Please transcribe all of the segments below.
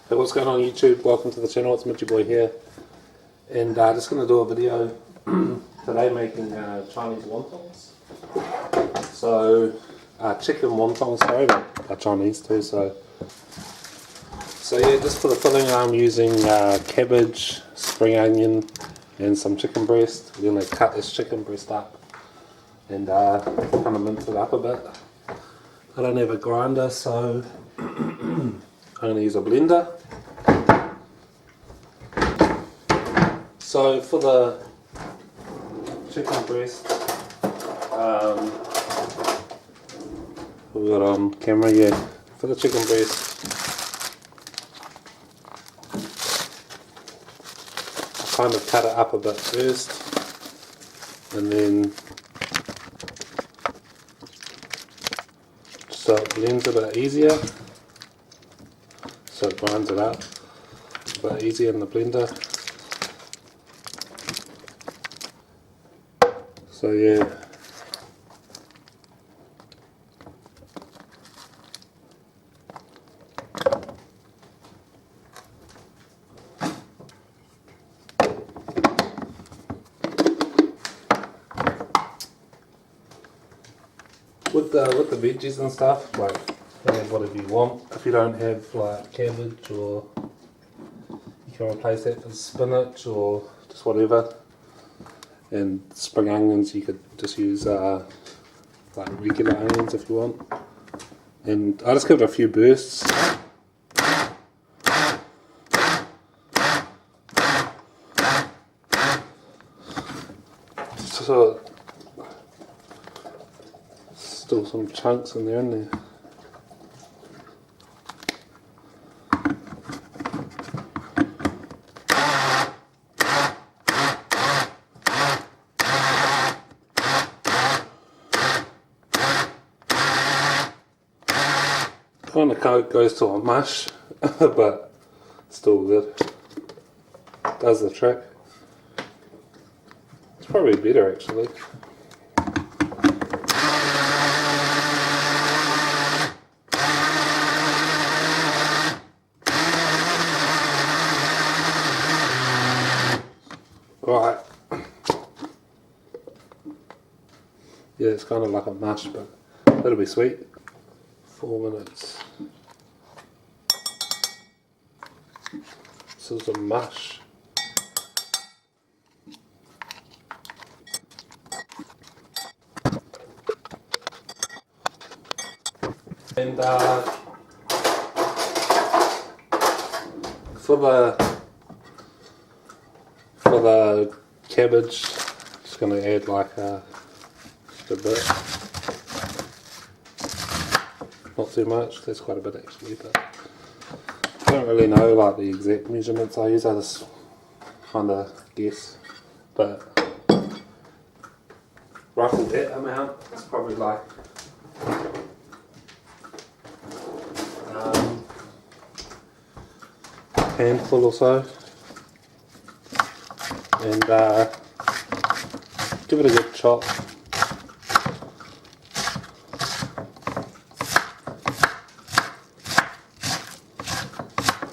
Hey, what's going on YouTube? Welcome to the channel, it's Mitchy boy here, and just going to do a video today making Chinese wontons. So chicken wontons, sorry, but Chinese too. So yeah, just for the filling I'm using cabbage, spring onion and some chicken breast. We're going to cut this chicken breast up and kind of mince it up a bit. I don't have a grinder, so I'm going to use a blender. So for the chicken breast, we've got on camera, yeah. For the chicken breast, I kind of cut it up a bit first, and then so it blends a bit easier, so it grinds it up a bit easier in the blender. So yeah, with the veggies and stuff, like you can have whatever you want. If you don't have like cabbage, or you can replace that with spinach or just whatever. And spring onions, you could just use like regular onions if you want. And I just give it a few bursts. So still some chunks in there. Kind of goes to a mush, but still good. Does the trick. It's probably better actually. Right. Yeah, it's kind of like a mush, but it'll be sweet. 4 minutes. This is a mush. And for the cabbage, just going to add like just a bit. Not too much, that's quite a bit actually, but I don't really know like the exact measurements I use, I just kind of guess, but roughly that amount. It's probably like a handful or so, and give it a good chop.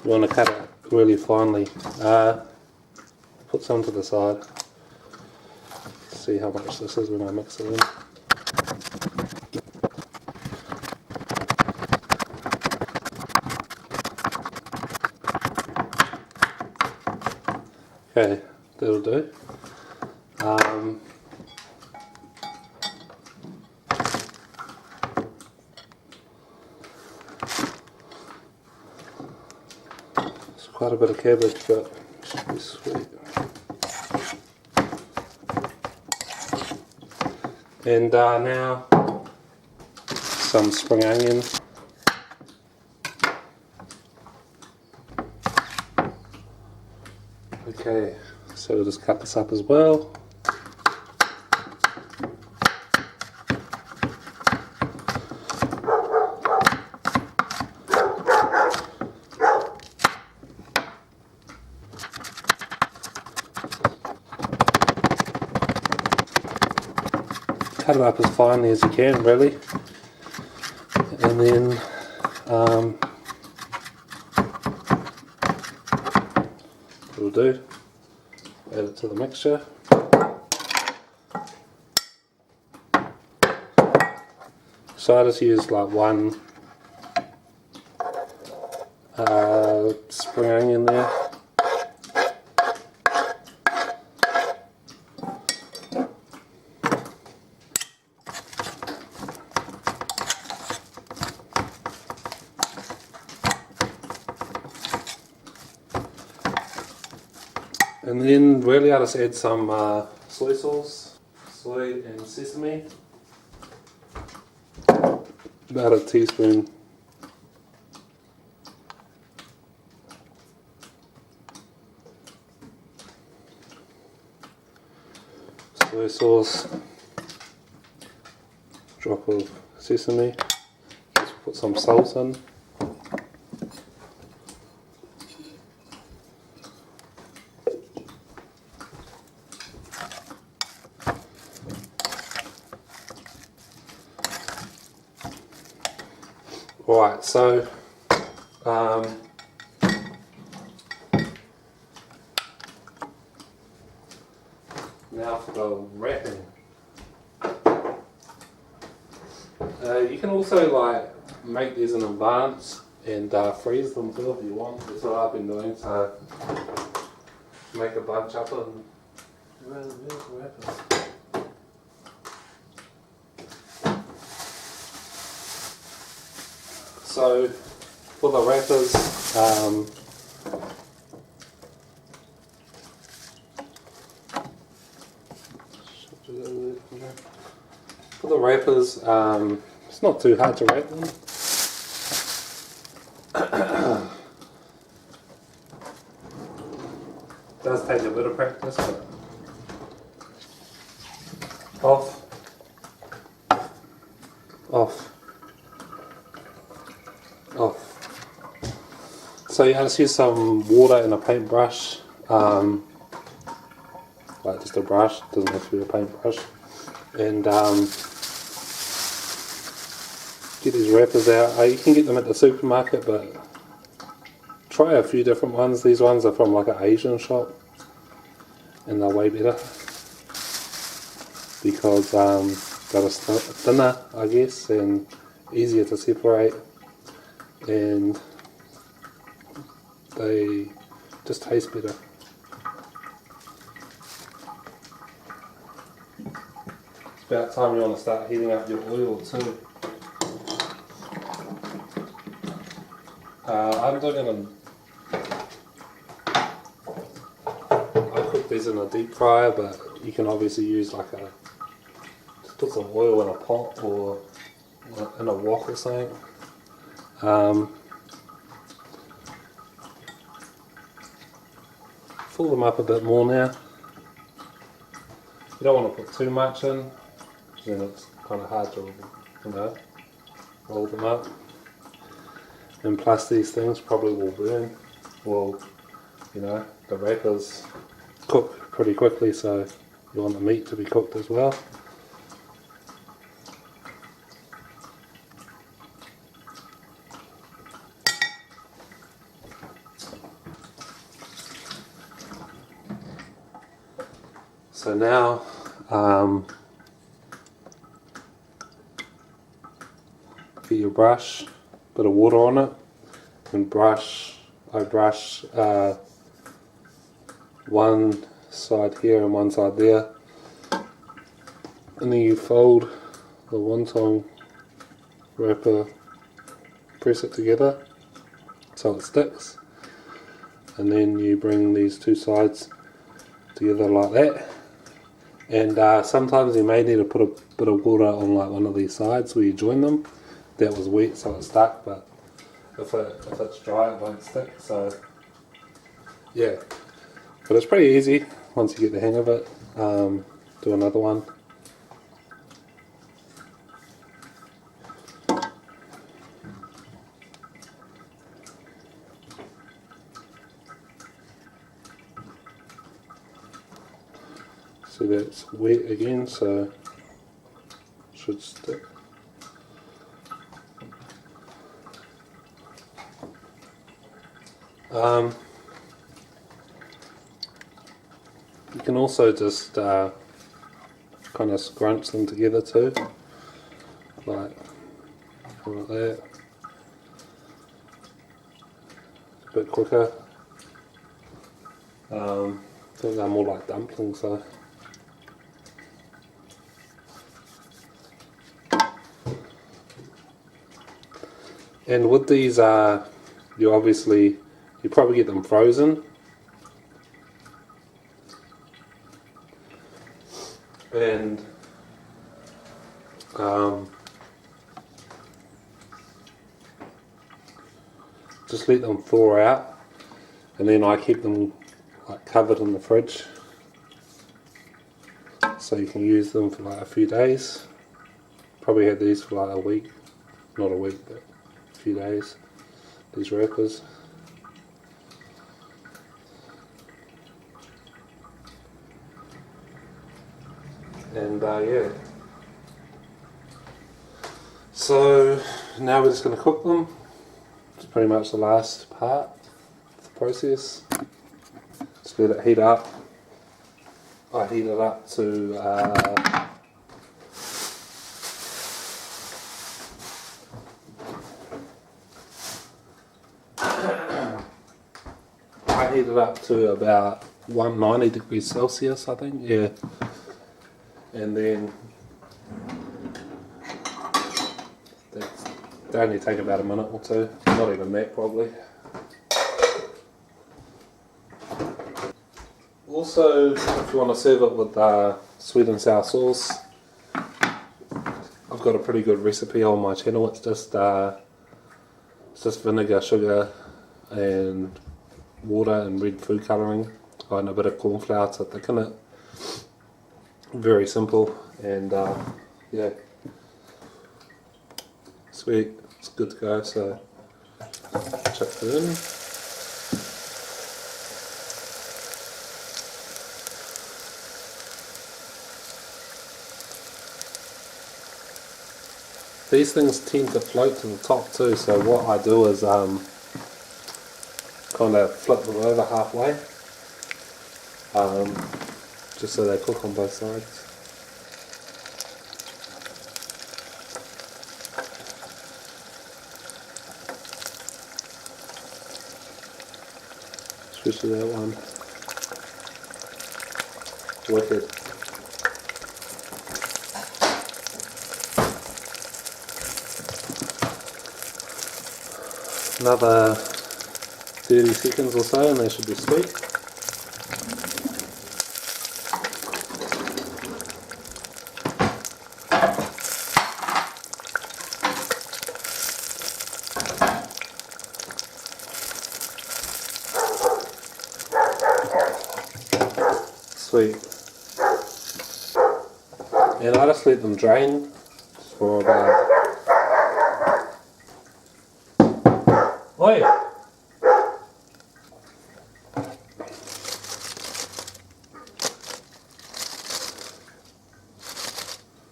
You want to cut it really finely. Put some to the side. See how much this is when I mix it in. Okay, that'll do. Quite a bit of cabbage, but it should be sweet. And now some spring onion. Okay, so we'll just cut this up as well. Cut it up as finely as you can, really, and then do. Add it to the mixture. So I just use like one spring onion there. And then really I just add some soy sauce, soy and sesame, about a teaspoon. Soy sauce, drop of sesame, let's put some salt in. Right, so now for the wrapping. You can also like make these in advance and freeze them too if you want. That's what I've been doing. So make a bunch up and where's the wrappers? So for the wrappers, it's not too hard to wrap them. It does take a bit of practice, but off, off, off. So yeah, just use some water and a paintbrush, like just a brush, doesn't have to be a paintbrush, and get these wrappers out. You can get them at the supermarket, but try a few different ones. These ones are from like an Asian shop, and they're way better because they're just thinner, I guess, and easier to separate, and they just taste better. It's about time you want to start heating up your oil too. I'm doing it in, I cook these in a deep fryer, but you can obviously use like just put some oil in a pot or in a wok or something. Fill them up a bit more now. You don't want to put too much in, then it's kind of hard to, roll them up. And plus these things probably will burn. Well, the wrappers cook pretty quickly, so you want the meat to be cooked as well. So now get your brush, bit of water on it, and I brush one side here and one side there, and then you fold the wonton wrapper, press it together so it sticks, and then you bring these two sides together like that. And sometimes you may need to put a bit of water on like one of these sides where you join them. That was wet, so it stuck, but if it's dry it won't stick, so yeah. But it's pretty easy once you get the hang of it. Do another one. So that's wet again, so it should stick. You can also just kind of scrunch them together too, like that. A bit quicker. I think they're more like dumplings though. And with these, you probably get them frozen. And just let them thaw out, and then I keep them like covered in the fridge, so you can use them for like a few days. Probably had these for like a week, not a week, but a few days. These wrappers. And yeah. So now we're just going to cook them. It's pretty much the last part of the process. Just let it heat up. I heat it up to about 190 degrees Celsius, I think. Yeah. And then they only take about a minute or two, not even that probably. Also, if you want to serve it with sweet and sour sauce, I've got a pretty good recipe on my channel. It's just vinegar, sugar and water and red food colouring and a bit of corn flour to thicken it. Very simple, and yeah, sweet, it's good to go, so chuck it in. These things tend to float to the top too, so what I do is kind of flip them over halfway, just so they cook on both sides. Especially that one. Wicked. Another 30 seconds or so and they should be sweet. Sweet. And I just let them drain for about... Oi!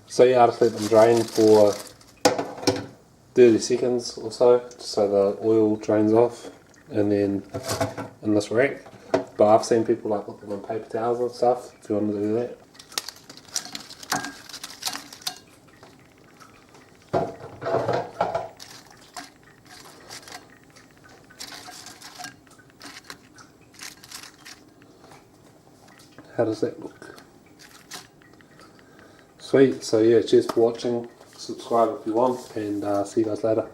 So yeah, I just let them drain for 30 seconds or so, just so the oil drains off, and then in this rack. But I've seen people like put them on paper towels and stuff, if you want to do that. How does that look? Sweet, so yeah, cheers for watching, subscribe if you want, and see you guys later.